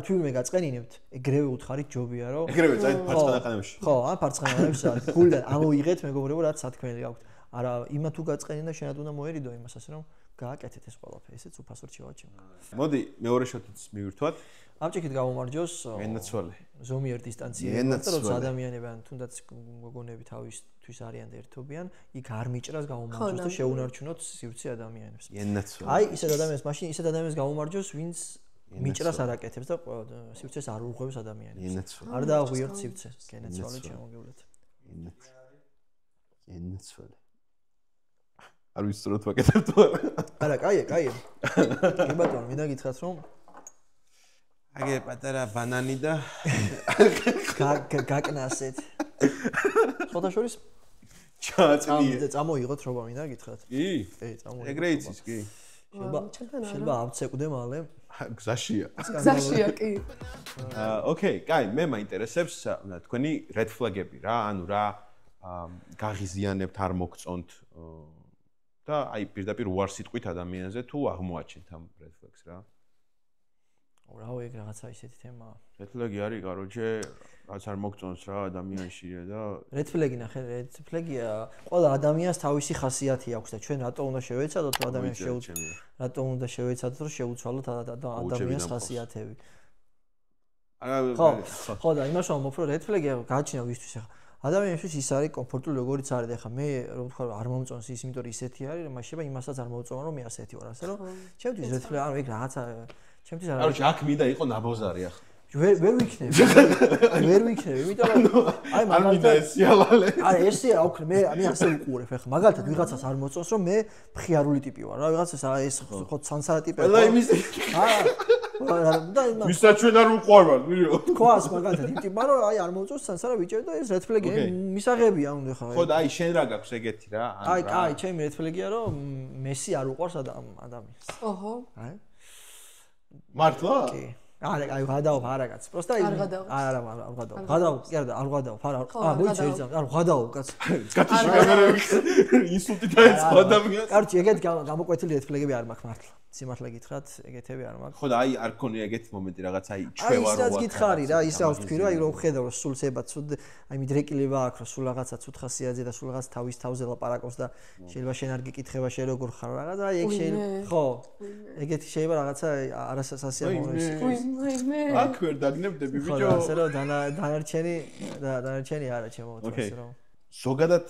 თვითონ გაწყენინებთ, ეგრევე უთხარით ჯობია, რომ ეგრევე წაით ფარცხანაღანებში. ხო, ან ფარცხანაღანებში გულიდან ამოიღეთ, მეგობრებო, რაც სათქმელი გაქვთ. არა, იმა თუ გაწყენინა, შენად უნდა მოერიდო იმას, ასე რომ გააკეთეთ ეს ყველაფერი, ესეც უფასოდ შევაჩემ. მოდი, მეორე შოთიც მივირთვათ. ამჭიქით გამომარჯოს. ენაცვალე. ზომიერ დისტანციაზე, როცა ადამიანები ან თუნდაც გოგონები თავისთვის არიან და ერთობიან, იქ არ მიჭრას გამომარჯოს და შეუნარჩუნოთ სივრცე ადამიანებს. ენაცვალე. აი, ისეთ ადამიანებს, მაშინ ისეთ ადამიანებს გამომარჯოს, ვინც მიჭრას არ აკეთებს და სივრცეს არ უღებს ადამიანებს. ენაცვალე. არ დააღვიოთ სივრცე, გენეცვალე ჩემოგევლეთ. ენაცვალე. არ ვიცით ვაკეთებ თუ არა. არა, კაია. კი ბატონო, მინდა გითხრათ რომ აგე პატარა ბანანი და გაკნასეთ. ხოთა შორის ჩააწნიე. წამოიღოთ რობა მინდა გითხრათ. კი? კი, წამოიღოთ. ეგრე იცის, კი. შეიძლება ავცეკვდე მალე. გზაშია. გზაშია, კი. ოკეი, კაი, მე მაინტერესებს თქვენი red flag-ები რა, ანუ რა გაღიზიანებთ, არ მოგწონთ და აი პირდაპირ უარ სიტყვით ადამიანზე თუ აღმოაჩენთ ამ red flags რა. რავი, ეგ რაღაცა ისეთი თემაა. red flag-ი არის, კაროჩე, რაც არ მოგწონს რა ადამიანში და red flag-ი ნახე, red flag-ია, ყველა ადამიანს თავისი ხასიათი აქვს და ჩვენ რატო უნდა შევეცადოთ ადამიანს რატო უნდა შევეცადოთ რომ შევუცვალოთ ადამიანის ხასიათები. ხო და იმას ვამბობ რომ red flag-ი გააჩინა ვისთვის ახლა ადამიანისთვის ის არის კომფორტული როგორიც არის და ახლა მე რომ ვთქვა რომ არ მომწონს ის იმიტომ რომ ისეთი არის რომ მაშინ იმასაც არ მომწონა რომ მე ასეთი ვარ ასე რომ ჩემთვის red flag ანუ ეგ რაღაცა ჩემთვის არ არის აქ მინდა იყო ნაბოზარი ახლა ვერ ვიქნები იმიტომ რომ აი მაგალითად სიალალე არა ესე აუქნე მე ასე უყურებ ახლა მაგალითად ვიღაცას არ მოწონს რომ მე მხიარული ტიპი ვარ რა ვიღაცას ეს ხო ცანცარა ტიპი ყველა იმის ვისაც ჩვენ არ უყვარვართ მირო თქواس მაგალითად იმ ტიპმა რომ აი არ მოწონს ცანცარა ბიჭები და ეს red flag-ი მისაღებია უნდა ხა ხო და აი შენ რა გაქვს ეგეთი რა აი ჩემი red flag-ია რომ მესი არ უყვარს ადამიანს ოჰო აი მართლა კი აი გადაო არაკაც просто არ გადაო არა გადაო კი არა არ გადაო არა მოიცა ერთად არ გადაო კაც კაცი შეგამერები ინსულტი დაეწყო ადამიანს კარჩი ეგეთ გამოკვეთილი red flag-ები არ მაქვს მართლა სიმართლე გითხრათ ეგეთები არ მაქვს ხო და აი არ ქონია ეგეთი მომენტი რაღაც აი ჩვევა რა ისაც გითხარი რა ის რა ვთქვი რა აი რომ ხედავ რომ სულ ცება ცუდ აი მიდრეკილება აქვს რომ სულ რაღაცა ცუდ ხასიათზე და სულ რაღაც თავის თავზე ლაპარაკობს და შეიძლება შენ არ გიკითხება შენ როგორ ხარ რაღაც აი ეგ შეიძლება ხო ეგეთი შეიძლება რაღაცა არასასიამოვნო ის აქ ვერ დაგნებდები ბიჭო ხო ასე რომ დანარჩენი არა ჩემო თქოს რომ ზოგადად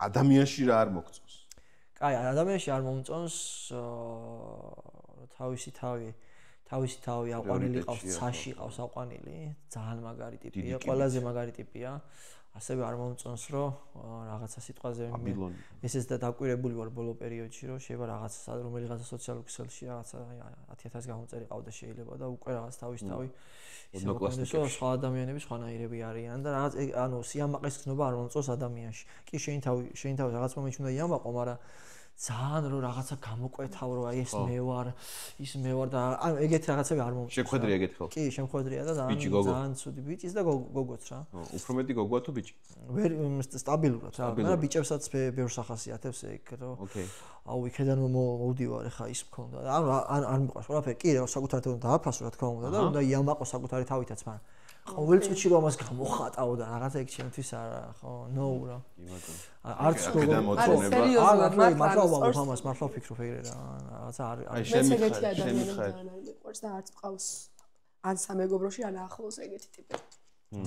ადამიანში რა არ მოგწონს კაი ადამიანში არ მომწონს თავისი თავი აყვანილი ყავს ცაში ყავს აყვანილი ძალიან მაგარი ტიპია ყველაზე მაგარი ტიპია ასევე არ მომწონს რომ რაღაცა სიტყვაზე ესეც და დაკვირებული ვარ ბოლო პერიოდში რომ შეიძლება რაღაცა რომელიღაცა სოციალურ ქსელში რაღაცა 10000 გამოწერი ყავდა შეიძლება და უკვე რაღაც თავის თავი ისე სხვა ადამიანები სხვანაირები არიან და რაღაც ანუ სიამაყეს გზნობა არ მომწონს ადამიანში კი შენი თავი რაღაც მომენტში უნდა იამაყო მაგრამ ძალიან რომ რაღაცა გამოკვეთავ რომ აი ეს მე ვარ და ანუ ეგეთი რაღაცები არ მომწონს. შეხვედრია ეგეთი ხო? კი, შემხვედრია და ძალიან ცუდი ბიჭის და გოგოც რა. უფრო მეტი გოგოა თუ ბიჭი? ვერ სტაბილურად რა. მაგრამ ბიჭებსაც ბევრს ახასიათებს ეგ რომ აუ იქიდან მოვდივარ ეხა ის მქონდა. ანუ არ მიყვარს ყველაფერი. კი, საკუთარ თავთან დააფასო რა თქმა უნდა და უნდა იამაყო საკუთარი თავითაც, მაგრამ ყოველწუთში რომ ამას გამოხატაო და რაღაცა ეგ ჩემთვის არა ხო no რა არც მართლა ვფიქრობ ეგრე რა რაღაცა აი შემიხარ მიყვარს და არც მყავს ან სამეგობროში ან ახლოს ეგეთი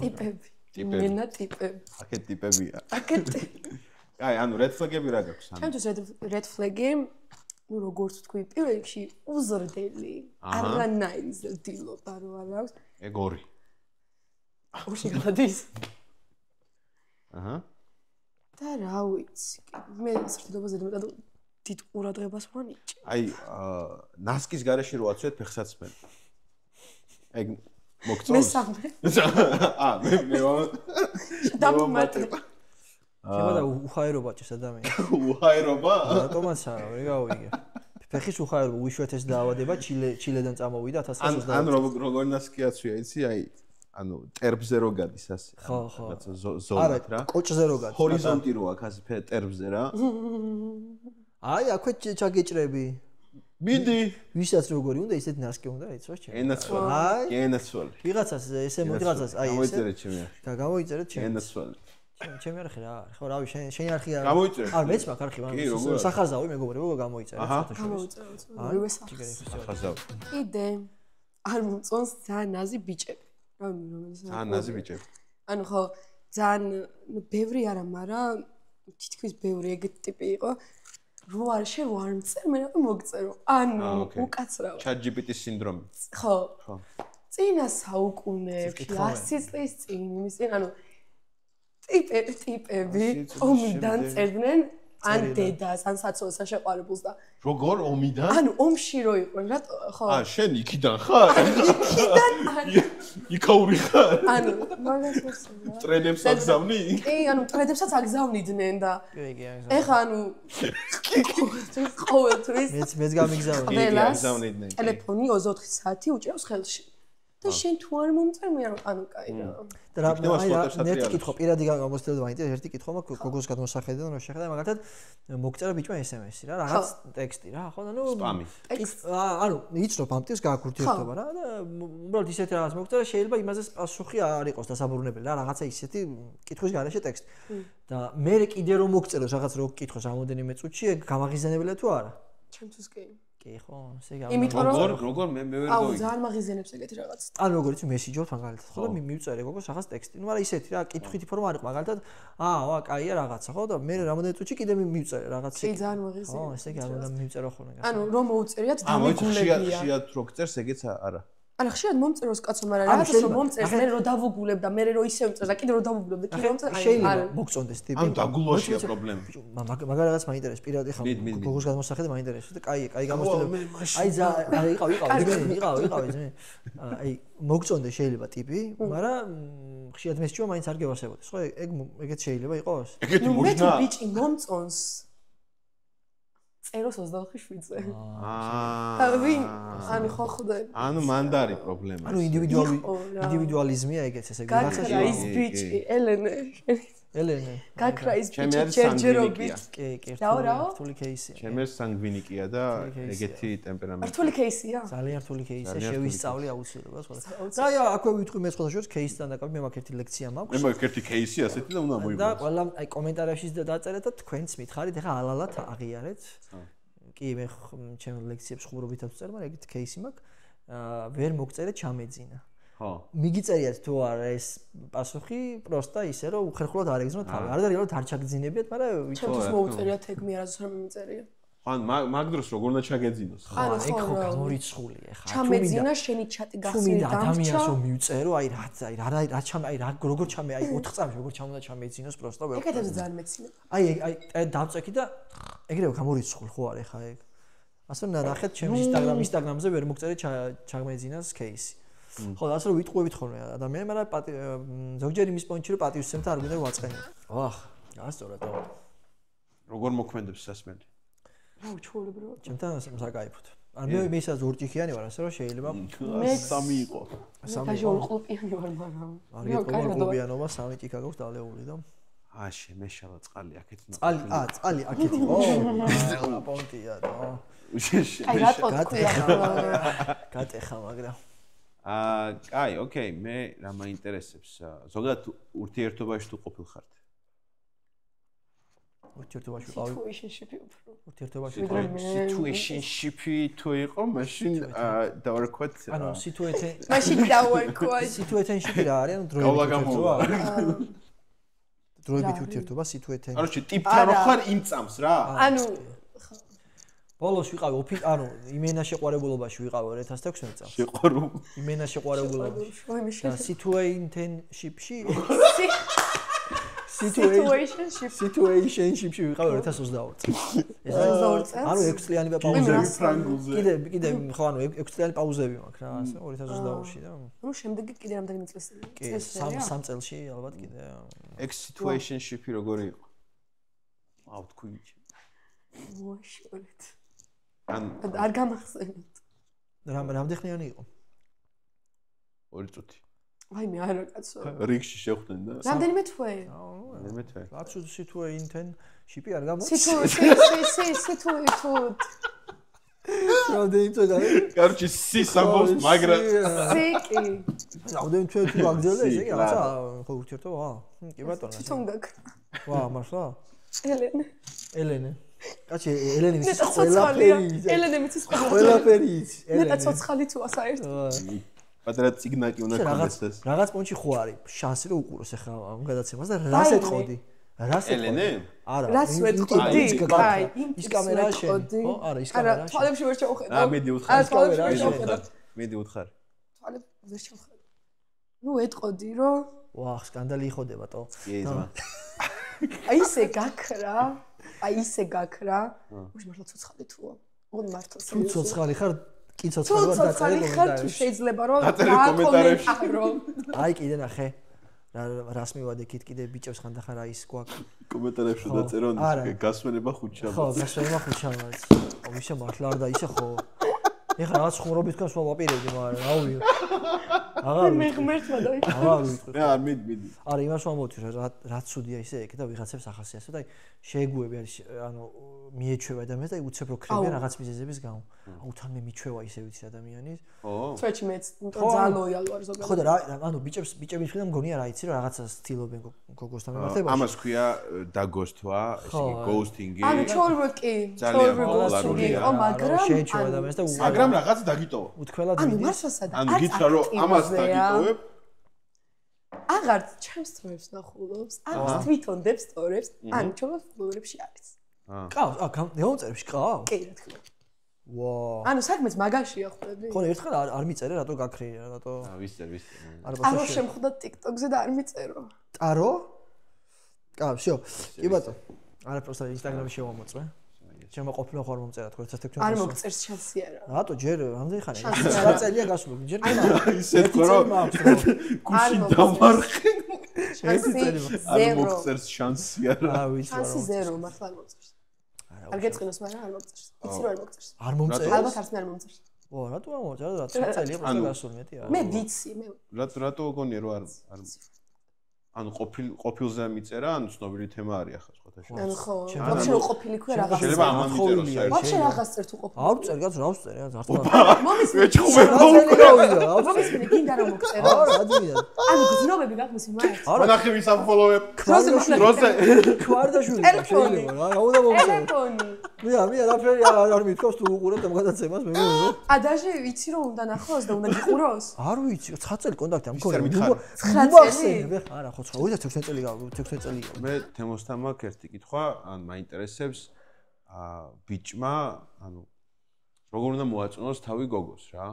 ტიპები მენა ტიპები აქეთ ტიპებია აქეთ აი ანუ red flag-ები რა გაქვს ჩემთვის red flag-ი ну როგორც თქვი პირველ რიგში უზრდელი არანაირი ზრდილობა რო არ აქვს ეგ ორი უშენ გადის აჰა და რა ვიცი მე ზრდილობაზე მეტად დიდ ყურადღებას ვანიჭი აი ნასკის garaში რო აცვეთ ფეხსაცმელი ეგ მოგწონს მე დამმატება შეიძლება უხაერობა ჭირს ადამიანს უხაერობა რატომაც არა ვერ გავიგე ფეხის უხაერობა უშვეთეს დაავადება ჩილედან წამოვიდა 1900 ან როგორ ნასკი აცვია იცი აი ანუ ტერბზე რო გადის ასე. ხო, ხო. რაღაცა ზოლად რა. კოჭზე რო გადის. ჰორიზონტი რო აქვს ასე ტერბზე რა. აი, აქვე ჩაგეჭრები. მიდი. ვისაც როგორი უნდა, ისეთ ნასკი უნდა იცოს ჩემ. ენაცვალი. აი, ენაცვალი. ვიღაცას ესე მოიღაცას აი ესე. გამოიწერეთ ჩემი არხი. და გამოიწერეთ ჩემი. ენაცვალი. ჩემი არხი რა არის? ხო, რავი, შენი არხი არა. გამოიწერეთ. არ მეც მაქვს არხი, მაგრამ სახაზავი მეგობრებო გამოიწერეთ. გამოიწერეთ. ორივე სახაზავი. კიდე არ მომწონს ძალიან ნაზი ბიჭები. რომელიც ძალიან ნაზი ბიჭები. ანუ ხო, ძალიან ბევრი არა, მაგრამ თითქმის ბევრი ეგეთი ტიპი იყო. რო არ მწერ, მე რა მოგწერო. ანუ უკაცრავ. ChatGPT სინდრომი. ხო. ხო. წინა საუკუნეებში 100 წლის წინ, იმის წინ, ანუ ტიპები ომიდან წერდნენ ან დედას, ან საცოლო საშეყვარებულს და როგორ ომიდან? ანუ ომში რო იყვნენ, რატო ხო? შენ იქიდან ხარ? იქაური ხარ? ანუ მაგას ტრენებს აგზავნი? კი, ანუ ტრენებსაც აგზავნიდნენ და კი, ეხა ანუ ყოველთვის მეც გამიგზავნე. აგზავნიდნენ. ტელეფონი 24 საათი უჭერავს ხელში. და შენ თუ არ მომწერ მე ანუ კაი რა. და რა ერთი კითხვა პირადი გამოსწორდა მაინტერესებს ერთი კითხვა მაქვს გოგოს გადმოსახედიდან რომ შეხედა მაგალითად მოგწერა ბიჭმა SMS-ი რა რაღაც ტექსტი რა ხო ანუ სპამი ანუ იცნობ ამ ტიპს გააკურთიერთობა რა და უბრალოდ ისეთი რაღაც მოგწერა შეიძლება იმაზე პასუხი არ იყოს დასაბურნებელი რა რაღაცა ისეთი კითხვის გარეშე ტექსტი და მე კიდე რომ მოგწეროს რაღაც რო კითხოს რამოდენიმე წუთში ეგ გამაღიზიანებელია თუ არა ჩემთვის კი კი ხო ესე როგორ მე ვერ აუ ძალიან მაგიზიანებს ეგეთი რაღაც ანუ როგორიც მესიჯობთ მაგალითად ხო და მივწერე გოგოს რაღაც ტექსტი ნუ არა ისეთი რა კითხვითი ფორმა არ იყო მაგალითად ვა კაია რაღაცა ხო და მე რამოდენიმე წუთში კიდე მივწერე რაღაც კი ძალიან მაგიზიანებს ხო ესე იგი არ უნდა მივწერო ხოლმე ანუ რომ მოუწერიათ დამეგულებია ხშირად რო გწერს ეგეც არა ანუ ხშირად მომწეროს კაცო მაგრამ რაღაცას რომ მომწერს მე რო დავუგულებ და მე რო ისე ვწერს და კიდე რო დავუგულებ და კიდე მომწერს შეიძლება მოგწონდეს ტიპი ანუ დაგულვაშია პრობლემა მაგარ რაღაც მაინტერესებს პირადი ხა გოგოს გადმოსახედა მაინტერესებს და კაი გამოსწორებ აი იყავი აი მოგწონდეს შეიძლება ტიპი მაგრამ ხშირად მესიჯობა მაინც არ გევარსებოდეს ხო ეგეც შეიძლება იყოს ეგეთი მე მოჯნა თუ ბიჭი მომწონს წეროს 27-ზე. ვინ? ანუ ხო ხდე. ანუ მანდარი პრობლემა. ანუ ინდივიდუალიზმია ეგეც ესე იგი. გაქრა ის ბიჭი, ელენე. გაქრა ის ბიჭი ჯერჯერობით. კი, რთული кейსია. ჩემი სანგვინიკია და ეგეთი ტემპერამენტი. რთული кейსია? ძალიან რთული кейსია, შევისწავლე აუცილებლად სხვა. და აქვე ვიტყვი მე სხვა შორის кейსთან დაკავებით მე მაქვს ერთი ლექცია მაქვს. მე მაქვს ერთი кейსი ასეთი და უნდა მოიგო. და ყველა აი კომენტარებში დაწერეთ და თქვენც მითხარით, ეხლა ალალად აღიარეთ. კი მე ჩემ ლექციებს ხუმრობითაც ვწერ, მაგრამ ეგეთ кейსი მაქვს. ვერ მოგწერეთ ჩამეძინა. ხო. მიგიწერიათ თუ არა ეს პასუხი, პროსტა ისე რომ უხერხულად არ ეგზნო თავი. არ და რეალურად არ ჩაგძინებიათ, მაგრამ ჩემთვის მოუწერიათ ეგ მე არასდროს არ მიმწერია. ან მაგ დროს როგორ უნდა ჩაგეძინოს? ხო, ეგ ხო გამორიცხულია ხა. ჩამეძინა შენი ჩატი გახსნით დამჭა. ადამიანს რომ მივწერო, აი რა ჩამე, აი როგორ ჩამე, აი 4 წამში როგორ ჩამონდა ჩამეძინოს პროსტა ვერ. ეგეთებს ძალიან მეცინებ. აი დავწექი და ეგრევე გამორიცხულ ხო არის ხა ეგ. ასე ნახეთ ჩემს ინსტაგრამზე ვერ მოგწერე ჩამეძინას кейსი. ხო, ასე რომ ვიტყვევით ხოლმე ადამიანს, მაგრამ ზოგჯერ იმის პონჩი რომ პატივისცემთა არ გვინდა ვაწყენოთ. ვახ, გასწორად. როგორ მოქმედებს სასმელი? რა უჩვეულებრივად. ჩემთან საკაიფოდ. ანუ მე ისაც ორჭიქიანი ვარ, ასე რომ შეიძლება მე 3 იყო. 3 ორყლუპიანი ვარ, მაგრამ არ გეკომა ორყლუპიანობა 3 ჭიქა გაქვს დალეული და აშე მეშალა წყალი აქეთ უნდა. წყალი აქეთ იყო. პონტია და. აი რატო გატეხა მაგრამ კაი, ოკეი, მე რა მაინტერესებს? ზოგადად ურთიერთობაში თუ ყოფილ ხართ? ურთიერთობაში ყავი. Situationship-ი თუ იყო, მაშინ დავარქვათ. ანუ მაშინ დავარქვათ. situationship-ი რა არის? ანუ დროებით ურთიერთობა, situation. ანუ ტიპთან რო ხარ იმ წამს რა. ანუ ბოლოს ვიყავი ანუ იმენა შეყვარებულობაში ვიყავი 2016 წელს. შეყვარულ. იმენა შეყვარებულობაში. და situationship-ში situationship-ში ვიყავი 2022 წელს. ეს 22 წელს. ანუ 6 წლიანი პაუზები ფრანგულზე. კიდე ხო ანუ 6 წლიანი პაუზები მაქვს რა ასე 2022-ში და. ну შემდეგი კიდე რამდენი წელს? კი 3 წელში ალბათ კიდე. Ex situationship-ი როგორი იყო? აუ თქვი. მოაშორეთ. არ გამახსენებთ. რამდენხნიანი იყო? 2 წუთი. ვაიმე არა კაცო. რიგში შეხვდნენ და რამდენიმე თვე? რამდენიმე თვე. რაც სიტუე ინტენ შიპი არ გამოდის. სიტუე რამდენი თვე გარი? კარჩი სის ამბობს, მაგრამ სიკი. რამდენი თვე თუ გაგძელდა ესე იგი რაღაცა ხო ურთიერთობა? კი ბატონო. თვითონ გაკ. ვა, მართლა? ელენე. კაცი, ელენე მის ყველაფერი. ელენე მის ყველაფერი იცი. ნეტა ცოცხალი თუ ასაერთო. პატარა ციგნაკი უნდა ქონდეს ეს. რაღაც პონჩი ხო არის შანსი რომ უკუროს ახლა ამ გადაცემას და რას ეთყოდი? რას ეთყოდი? ელენე? არა. რას ვეთყოდი? კაი, ის კამერა შენი. ხო, არა, ის კამერა. არა, თვალებში ვერ შევხედო. მედი უთხარ. მედი უთხარ. თვალებს ვერ შევხედო. ნუ ეთყოდი რომ ვა, სკანდალი იხოდება თო. იეზმა. აი ისე გაქრა. უშ მართლა ცოცხალი თუა. ოღონდ მართლა თუ ცოცხალი ხარ, კი ცოცხალი ვარ ცოცხალი ხარ თუ შეიძლება რომ კომენტარებში. აი კიდე ნახე. რას მივადე კიდე ბიჭებს ხანდახან რა ის გვაქვს. კომენტარებში დაწერონ გასვენება ხუთშაბათს. ხო, გასვენება ხუთშაბათს. ვიშა მართლა არ და ისე ხო. ეხლა რაღაც ხუმრობით თქვენს ვაპირებდი, მაგრამ რავი. აღარ მე ღმერთმა დაი. აღარ ვიტყვი. მე არ მიდი. არა, იმას ვამბობთ, რა ცუდია ისე ეგ და ვიღაცებს ახასიათებს და აი შეეგუები არის, ანუ მიეჩვევა ადამიანს და აი უცებ რო ქრებიან რაღაც მიზეზების გამო. აუ თან მე მიჩვევა ისე ვიცი ადამიანის. ხო. თვეჩი მეც ძალიან ლოიალი ვარ ზოგადად. ხო და რა, ანუ ბიჭების მხრიდან მგონია რა იცი რომ რაღაცა სტილობენ გოგოსთან მიმართებაში. ამას ქვია დაგოსტვა, ესე იგი ghosting-ი. ანუ ჩორბკი, ძალიან პოპულარულია. მაგრამ შეეჩვევა ადამიანს და მაგრამ რაღაც დაგიტოვა. უთქველად ანუ მიდის. მართლასა და ანუ გითხრა რომ ამას დაგიტოვებ. აღარ ჩემს სტორებს ნახულობს, ამას თვითონ დებს სტორებს, ანუ ჩემს ფოლოვერებში არის. ყავს, გამომწერებში ყავს? კი, რა თქმა უნდა. ვა. ანუ საქმეც მაგაშია ხვდები. ხო, ერთხელ არ მიწერე, რატო გაქრიე, რატო? ვისწერ. არო შემხვდა TikTok-ზე და არ მიწერო. ტარო? კა, всё. კი ბატონო. არა, просто Instagram-ში შევამოწმე. ჩემო ყოფილა ხარ მომწერა თქო, ერთ-ერთი არ მოგწერს შანსი არა. რატო ჯერ რამდენი ხანი? რა წელია გასული? ჯერ კი ისე თქო რომ გუში დამარხე. შანსი არ მოგწერს შანსი არა. რა ვიცი. შანსი 0 მართლა არ მოგწერს. არ გეწყინოს, მაგრამ არ მოგწერს. იცი რომ არ მოგწერს. არ მომწერს? ალბათ არც მე არ მომწერს. ო, რატო არ მომწერს? რა წელია პროსტა გასული მეტი არა. მე ვიცი, მე. რატო გონია რომ არ ანუ ყოფილზე მიწერა, ანუ ცნობილი თემა არის ახლა სხვათა შორის. ანუ ხო, ვაფშე რო ყოფილი ქვია რაღაც. შეიძლება ამან მიწეროს საერთოდ. ვაფშე რაღაც წერ თუ ყოფილი. არ წერ კაც რა ვწერ, რა ზართვა. მომისმენი. ეჩხუბე მომისმენი გინდა რომ მოგწერო. არა, ადმია. ანუ გზნობები გაგმისი მაგ. არა, ნახე ვის აფოლოვებ. დროზე ქვარდაშვილი შეიძლება რა, რა უნდა მომწერო. ტელეფონი. მე არაფერი არ მithქავს თუ უყურებთ ამ გადაცემას მე. ადაჟე ვიცი რომ უნდა ნახოს და უნდა გიყუროს. არ ვიცი, 9 წელი კონტაქტი ამ მქონია. 9 წელი? არა, ხო 16 წელი 16 წელი. მე თემოსთან მაქვს ერთი კითხვა, ან მაინტერესებს ბიჭმა, ანუ როგორ უნდა მოაწონოს თავი გოგოს რა?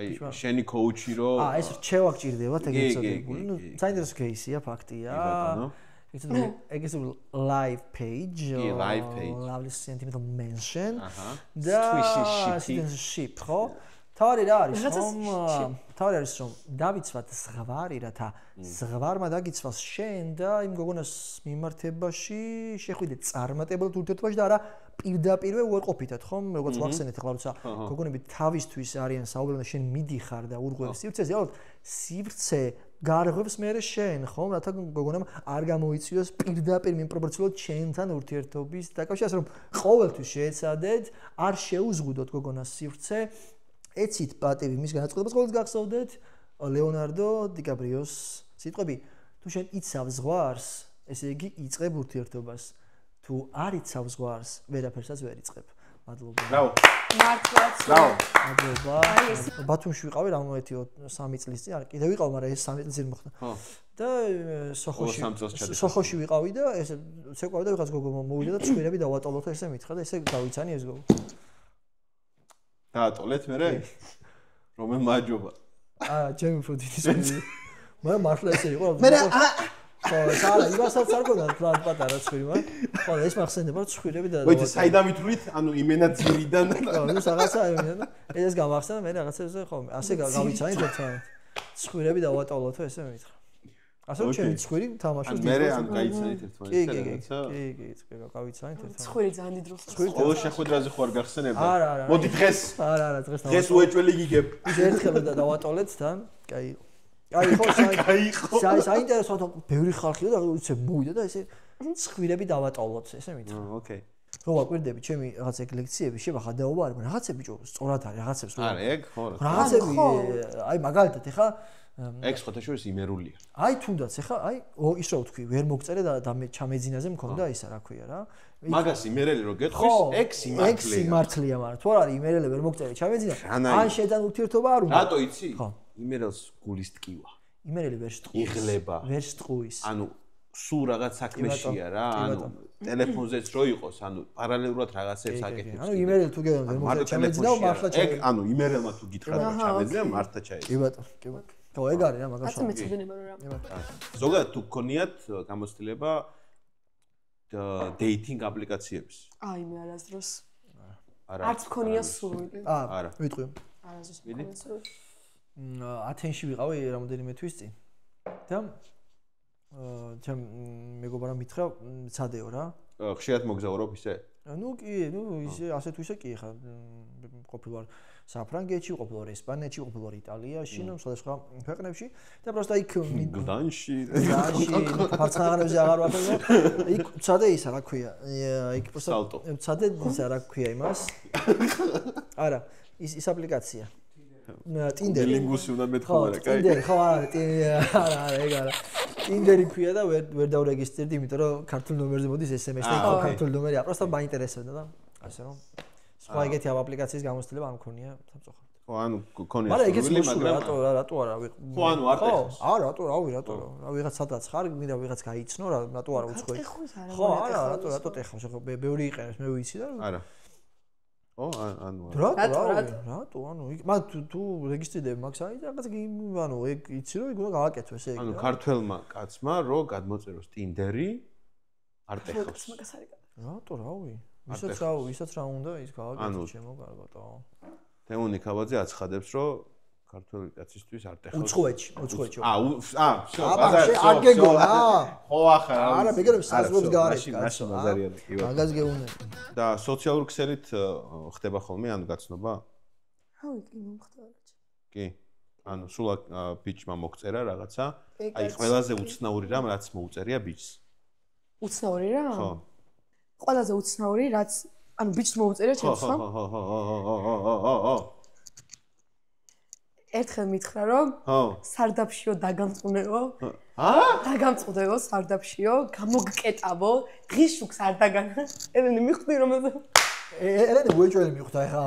აი შენი კოუჩი რო ეს რჩევა გჭირდებათ ეგეც წოდებული. ნუ საინტერესო кейსია, ფაქტია. კი ბატონო. ეგეც live page, live page. lovely sentimental mention. და citizenship, ხო? თავი რა არის, რომ თავი არის რომ დავიცვათ ზღვარი რათა ზღვარმა დაგიცვას შენ და იმ გოგონას მიმართებაში შეხვიდე წარმატებულად ურთიერთობაში და არა პირდაპირ უარყოფითად, ხომ? როგორც ვახსენეთ ახლა როცა გოგონები თავისთვის არიან საუბრობენ შენ მიდიხარ და ურღვევს სივრცეზე, ალბათ სივრცე გარღვევს მე შენ, ხომ? რათა გოგონამ არ გამოიწვიოს პირდაპირ მიმპროპორციულად შენთან ურთიერთობის დაკავშირებას, რომ ყოველთვის შეეცადეთ, არ შეუზღუდოთ გოგონას სივრცე. ეცით პატივი მის განაცხადებას ყოველთვის გახსოვდეთ ლეონარდო დიკაბრიოს სიტყვები თუ შენ იცავ ზღვარს ესე იგი იწყებ ურთიერთობას თუ არ იცავ ზღვარს ვერაფერსაც ვერ იწყებ მადლობა ბრავო მართლაც მადლობა ბათუმში ვიყავი რამოეთი 3 წლის წინ არა კიდე ვიყავ მაგრამ ეს 3 წელი წინ მოხდა და სოხოში ვიყავი და ესე ცეკვავი და ვიღაც გოგო მოვიდა და ცხვირები დავატოლოთ ესე მითხრა და ესე გავიცანი ეს გოგო დაატოლეთ მე რომელ მაჯობა ჩემი ფრუდინის მე მართლა ესე იყო მე ხო სალა იბასაც არ გონდა პლან პატარა ცხვირი მაგრამ ხო ეს მახსენდება რომ ცხვირები და ვეცი საიდან მითვლით ანუ იმენა ძირიდან ხო ნუ რაღაცა იმენა ეს გამახსენა მე რაღაცებზე ხო ასე გავიცანი ერთმანეთს ცხვირები დავატოლოთო ესე მითხრა ასე რომ ჩემი ცხვირი თამაშობს მე ან გაიცანით ერთმანეთს კი გავიცანით ერთმანეთს ცხვირი ძალიან დიდ როლს ცხვირი ყოველ შეხვედრაზე ხო არ გახსენებდა არა მოდი დღეს არა დღეს დღეს უეჭველი გიგებ ის ერთხელ დავატოლეთ თან კაი აი ხო საინტერესოა თუ ბევრი ხალხი და უცებ მოვიდა და ესე ცხვირები დავატოვლოთ ესე მითხრა. ოკეი. რო ვაკვირდები ჩემი რაღაც ეგ ლექციები შევა ხადაობა არის, რაღაცები ბიჭო სწორად არის, რაღაცებს რო. არა, ეგ ხო. რაღაცები აი მაგალითად ეხა ეგ ხოთაშორის იმერულია. აი თუნდაც ეხა აი ის რა ვთქვი, ვერ მოგწერე და მე ჩამეძინაზე მქონდა ისა რა ქვია რა. მაგას იმერელი რო გეტყვის, ეგ სიმართლეა. ეგ სიმართლეა, მაგრამ თუ არ არის იმერელი ვერ მოგწერე ჩამეძინა, ან შედან ურთიერთობა არ უნდა. რატო იცი? იმერელს გულის ტკივა. იმერელი ვერ სტყუის. იღლება. ვერ სტყუის. ანუ სულ რაღაც საქმეშია რა, ანუ ტელეფონზეც რო იყოს, ანუ პარალელურად რაღაცებს აკეთებს. ანუ იმერელი თუ გეუბნები ვერ მოგწერე ჩამეძინა, მართლა ეგ ანუ იმერელმა თუ გითხრა რომ ჩამეძინა, მართლა ჩაეძინა. კი ბატონო, კი ბატონო. ხო, ეგ არის რა მაგას. ასე მეცოდინება რა. ზოგადად თუ გქონიათ გამოცდილება დეითინგ აპლიკაციების? აი მე არასდროს. არა. არც მქონია სურვილი. არა. ვიტყვი. არასდროს მქონია სურვილი. ათენში ვიყავი რამოდენიმე თვის წინ. და ჩემ მეგობარმა მითხრა, მცადეო რა. ხშირად მოგზაურობ ისე? ნუ კი, ნუ ისე ასე თუ ისე კი ხა ყოფილვარ საფრანგეთში, ყოფილვარ ესპანეთში, ყოფილვარ იტალიაში, ნუ სხვადასხვა ქვეყნებში და просто იქ გდანში, ფარცხაღანებზე აღარ ვარ და იქ მცადე ისა რა ქვია, იქ просто მცადე ისა რა ქვია იმას. არა, ის აპლიკაცია. Tinder ლინგვუსი უნდა მეთქვა რა, კაი. Tinder ხო არა, ეგ არა. Tinder-ი ქვია და ვერ დავრეგისტრირდი, იმიტომ რომ ქართულ ნომერზე მოდის SMS და იქ ქართულ ნომერია, просто მაინტერესებდა და ასე რომ სხვა ეგეთი აპლიკაციის გამოცდილება არ მქონია სამწუხაროდ. ხო, ანუ გქონია სურვილი, მაგრამ რატო არა ვიყ. ხო, ანუ არ ტეხოს. არა, რატო. რა ვიღაც სადაც ხარ, მინდა ვიღაც გაიცნო რა, რატო არა უცხოე. ხო, არა, რატო ტეხავს, ხო, ბევრი იყენებს, მე ვიცი და არა. ო, ანუ რატო, ანუ მაგ თუ რეგისტრირდები მაგ საიტზე, რაღაც ანუ ეგ იცი რომ ეგ უნდა გააკეთო ესე იგი. ანუ ქართველმა კაცმა რო გადმოწეროს Tinder-ი არ ტეხავს. რატო, რავი? ვისაც რა უნდა ის გააკეთო ჩემო კარგოტო. თემუნი ქაბაძე აცხადებს რომ ქართველი კაცისთვის არ ტეხავს. უცხოეთში. ბაზარი. არ გეგო რა. ხო ახლა. არა, მეგრებს საზღვრებს გაარეთ. მაშინ მაზარიანი კი ბატონო. მაგას გეუნები. და სოციალურ ქსელით ხდება ხოლმე ანუ გაცნობა? რავი, კი მომხდარა. კი. ანუ სულ ბიჭმა მოგწერა რაღაცა. აი ყველაზე უცნაური რამ რაც მოუწერია ბიჭს. უცნაური რა? ხო. ყველაზე უცნაური რაც ანუ ბიჭს მოუწერია ჩემს ხო? ხო. ერთხელ მითხრა რომ ხო. სარდაფშიო დაგამწუნეო. დაგამწუნეო სარდაფშიო, გამოგკეტავო, ღიშუქს არ დაგანა. ელენე მიხვდი რომ ელენე უეჭველი მიხვდა ეხლა.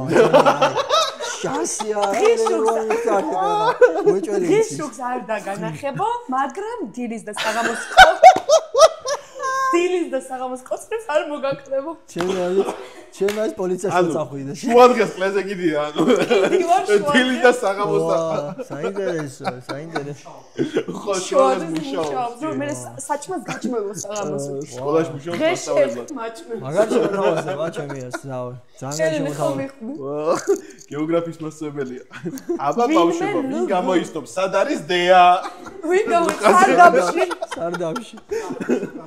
შანსია. ღიშუქს არ დაგანახებო, მაგრამ დილის და საღამოს კოცნებს არ მოგაკლებო. ჩემ ეს პოლიციაში წახვიდე. შუა დღეს ყლეზე კიდია ანუ. დილის და საღამოს და საინტერესო. ხო, შუას მუშაობს. მე საჭმელს გაჭმევო საღამოს. სკოლაში მუშაობს მასწავლებლად. მაგარი შემოთავაზება ჩემიას, რავი. ძალიან შემოთავაზება. გეოგრაფიის მასწავლებელია. აბა ბავშვებო, ვინ გამოიცნობს, სად არის დეა? ვინ გამოიცნობს სარდაფში?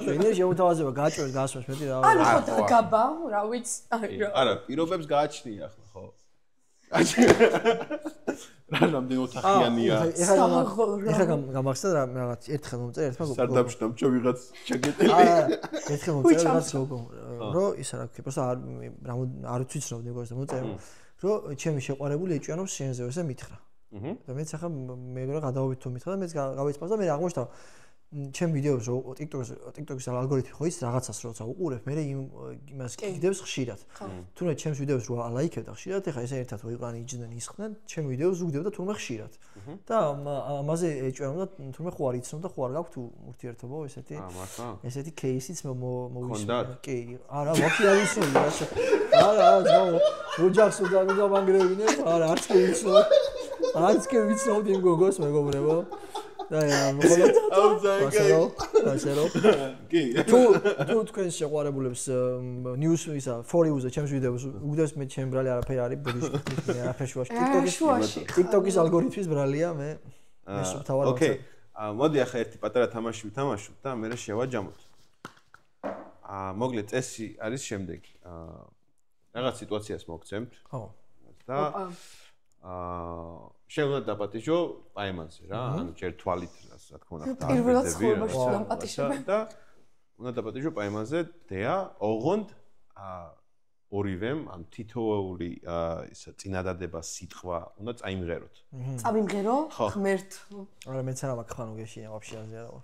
შეიძლება შემოთავაზება გაჭვეს გასვას მეტი რა. ანუ ხო დაგაბა, რა ვიცი. არა, პირობებს გააჩნია ახლა, ხო? რა რამდენი ოთახიანია? ეხლა გამახსენდა რაღაც ერთხელ მომწერე ერთმა გოგო. სარდაფში დამჭო ვიღაც ჩაგეტელი. ერთხელ მომწერე რაღაც გოგო. რო ისა რა ქვია, просто არ ვიცნობდი მეგობრებს და მომწერე. რო ჩემი შეყვარებული ეჭვიანობს შენზე ესე მითხრა. და მეც ახლა მეგობრა გადავობით თუ მითხრა და მეც გავეცმას და მე აღმოჩნდა ჩემ ვიდეოს რო TikTok-ის ალგორითმი ხო ის რაღაცას როცა უყურებ, მე იმას კიდევს ხშირად. თუნდაც ჩემს ვიდეოს რო ალაიქებდა ხშირად, ეხა ესე ერთად რო იყვნენ იჯდნენ ისხდნენ, ჩემ ვიდეოს უგდებდა თურმე ხშირად. და ამაზე ეჭვიანობდა თურმე ხო არ იცნობდა, ხო არ გაქვთ ურთიერთობა ესეთი. ესეთი кейსიც მოვისმინე. კი, არა, ვაფშე არ იცნობ რაშა. არა, ოჯახს უნდა ვანგრევინებ, არა, არც კი ვიცნობ. არც კი ვიცნობ იმ გოგოს მეგობრებო. ასე რომ კი თუ თქვენ შეყვარებულებს news ისა for you-ზე ჩემს ვიდეოს უგდებს მე ჩემ ბრალი არაფერი არის ბოდიში არაფერში ვაში TikTok-ის ალგორითმის ბრალია მე სუბთავარ ოკეი მოდი ახლა ერთი პატარა თამაში ვითამაშოთ და მე შევაჯამოთ მოგლე წესი არის შემდეგი რაღაც სიტუაციას მოგცემთ ხო და შენ უნდა დაპატიჟო პაემანზე რა, ანუ ჯერ თვალით რა თქმა უნდა. პირველად ცხოვრებაში დამპატიჟებ და უნდა დაპატიჟო პაემანზე დეა, ოღონდ ორივემ ამ თითოეული ისა წინადადება სიტყვა უნდა წაიმღეროთ. წავიმღერო ღმერთო. არა მეც არა მაქვს ხანუ გეშია ვაფშე აზია რა.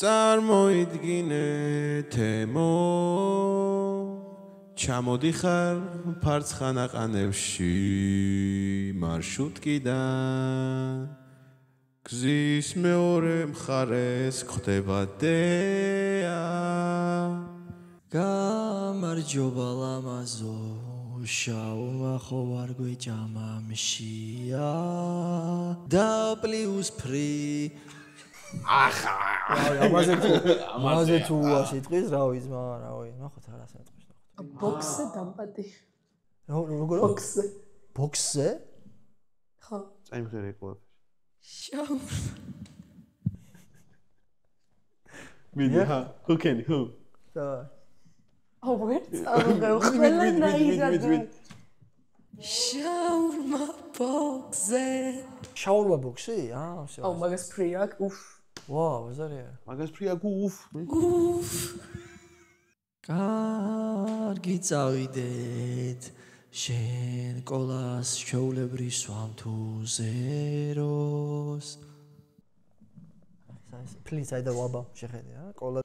წარმოიდგინე თემო ჩამოდიხარ ფარცხანაყანებში მარშრუტკიდან გზის მეორე მხარეს ხდება დეა გამარჯობა ლამაზო შაურმა ხო არ გვეჭამა მშია და პლუს ფრი ახა ამაზე თუ ასიტყვის რავი ძმა რავი ნახოთ რა ასიტყვის ბოქსზე დამპატი როგორ ბოქსზე ხო წაიმღერე ყოლა შაურ მიდი ჰა who can who და შაურმა ბოქსზე შაურმა ბოქსი აა всё აუ მაგას ფრი აქ უფ ვაუ ბაზარია მაგას ფრია გუფ კარგი წავიდეთ შენ ყოლას ჩაულებრი სვამ თუ ზეროს please აი და ვაბა შეხედე რა ყოლა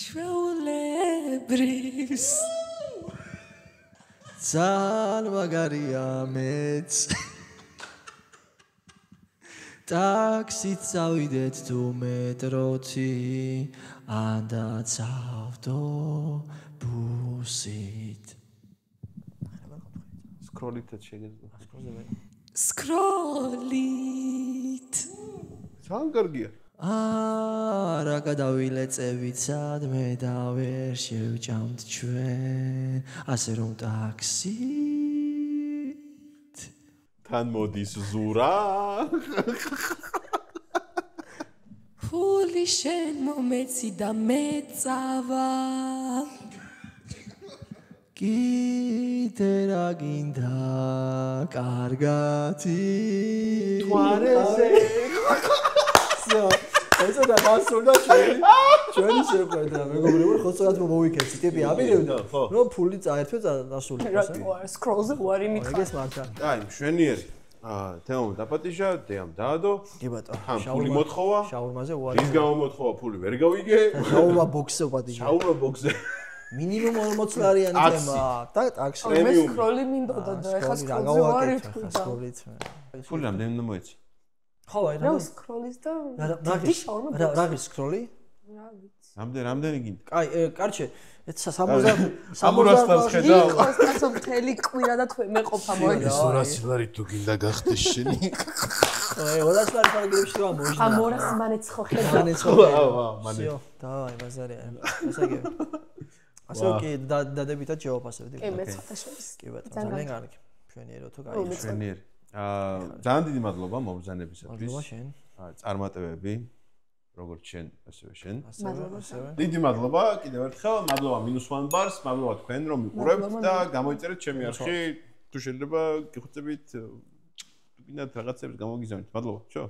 ჩაულებრის ძალიან მაგარია მეც ტაქსით წავიდეთ თუ მეტროთი ან ავტობუსით სკროლითაც შეგეძლო სკროლით ძალიან კარგია არა გადავილეწევიცად მე და ვერ შევჭამთ ჩვენ ასე რომ ტაქსით თან მოდის ზურა ფული შენ მომეცი და მეწავა კიდე რა გინდა კარგათი თვარეზე ეს და დასრულდა ჩვენი შეხვედრა მეგობრებო ხო სწორად მოვიქეცი ტიპი აპირებდა რომ ფული წაერთვე დასრულდა სკროლზე უარი მითხარ ეგეც მართა აი მშვენიერი თემამ დაპატიჟა დეამ დაადო კი ბატონო თან ფული მოთხოვა შაურმაზე უარი ის გამოთხოვა ფული ვერ გავიგე შაურმა ბოქსზე პატიჟა შაურმა ბოქსზე მინიმუმ 40 ლარიანი თემა და ტაქსი მე სკროლი მინდოდა და ეხა სკროლზე ვარ ფული რამდენი უნდა მოეცი ხო აი რა სკროლის და რა გის სკროლი რა ვიცი რამდენი გინდა აი კარჩე 60 60-ს ხედავ კაცო მთელი კვირა და თქვენ მეყოფა მოიგე 200 ლარი თუ გინდა გახდეს შენი აი 200 ლარი ფარგლებში რა მოიჟნა ამორას მანეც ხო ხედავ მანეც ხო მანე всё давай ბაზარია ასაგე ასე კი დადებითად შევაფასებდი კი მეც ფოტოშოპს კი ბატონო ძალიან კარგი მშვენიერო თუ კაი მშვენიერი ძალიან დიდი მადლობა მომბრძანებისათვის მადლობა შენ წარმატებები როგორც შენ ასევე შენ ასევე დიდი მადლობა კიდევ ერთხელ მადლობა -1 ბარს მადლობა თქვენ რომ მიყურებთ და გამოიწერეთ ჩემი არხი თუ შეიძლება გიხოცებით თუ გინდათ რაღაცებს გამოგიზავნით მადლობა ჩო